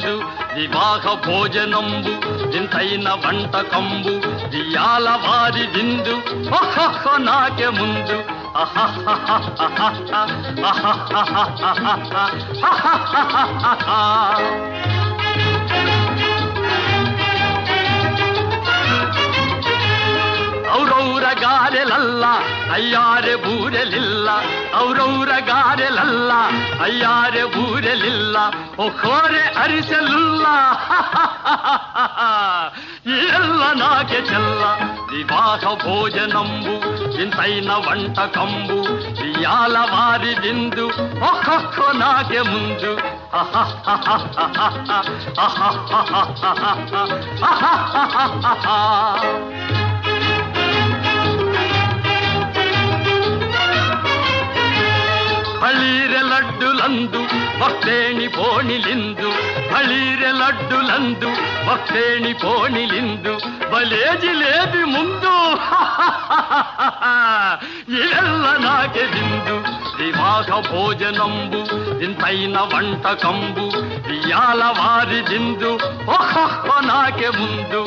ముందు వివాహ భోజనంబు వింతైన వంటకంబు దియాల వారి విందు ఓహో నాకే ముందు ಔರೌರ ಗಾರೆಲಲ್ಲ ಅಯ್ಯಾರೆ ಬೂರೆಲಿಲ್ಲ ಔರೌರ ಗಾರೆಲಲ್ಲ ಅಯ್ಯಾರೆ ಬೂರೆಲಿಲ್ಲ ಒಖೋರೆ ಅರಿಸಲಿಲ್ಲ ಎಲ್ಲ ನಾಗೆ ಚೆಲ್ಲ ವಿವಾಹ ಭೋಜನಂಬು ವಿಂತೈನ వంటకంబు దియాల వారి విందు ఒక్కొక్క నాకే ముందు ಬಳೀರೆ ಲಡ್ಡುಲಂದು ಭಕ್ತೇಣಿ ಪೋಣಿಲಿಂದು ಬಳೀರೆ ಲಡ್ಡುಲಂದು ಭಕ್ತೇಣಿ ಪೋಣಿಲಿಂದು ಬಲೇ ಜಿಲೇಬಿ ಮುಂದು ಎಲ್ಲ ನಾಗೆ ಬಿಂದು వివాహ భోజనంబు వింతైన వంటకంబు దియాల వారి విందు ఓహో నాకే ముందు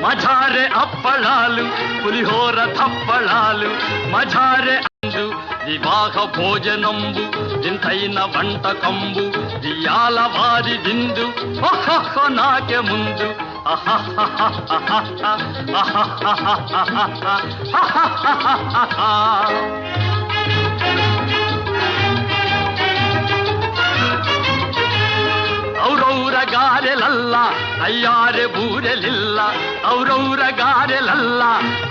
మజారే అప్పళాలు పులిహోర తప్పళాలు మజారే అందు వివాహ భోజనంబు వింతైన వంటకంబు దియాల వారి విందు ఓహో నాకే ముందు ಔರೌರ ಗಾರೆಲಲ್ಲ ಅಯ್ಯಾರೆ ಬೂರೆಲಿಲ್ಲ ಔರೌರ ಗಾರೆಲಲ್ಲ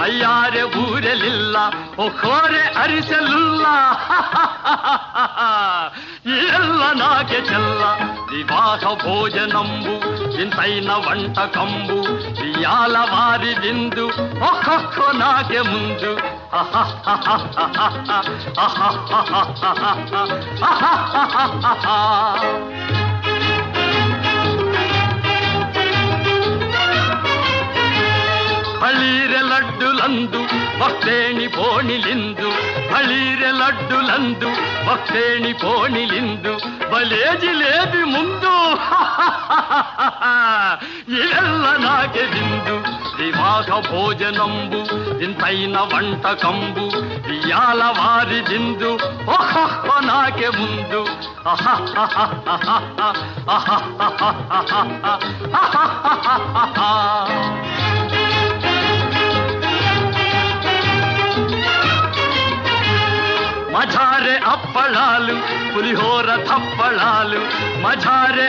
ಅಯ್ಯಾರೆ ಬೂರೆಲಿಲ್ಲ ಒಖೋರೆ ಅರಿಸಲಿಲ್ಲ ಎಲ್ಲ ನಾಗೆ ಚೆಲ್ಲ వివాహ భోజనంబు వింతైన వంటకంబు దియాల వారి విందు ఒక్కొక్క నాకే ముందు ಬಳೀರೆ ಲಡ್ಡುಲಂದು ಭಕ್ತೇಣಿ ಪೋಣಿಲಿಂದು ಬಳೀರೆ ಲಡ್ಡುಲಂದು ಭಕ್ತೇಣಿ ಪೋಣಿಲಿಂದು ಬಲೇ ಜಿಲೇಬಿ ಮುಂದು ಎಲ್ಲ ನಾಗೆ ಬಿಂದು వివాహ భోజనంబు వింతైన వంటకంబు దియాల వారి విందు ఓహో నాకే ముందు మజారే అప్పళాలు పులిహోర తప్పళాలు మజారే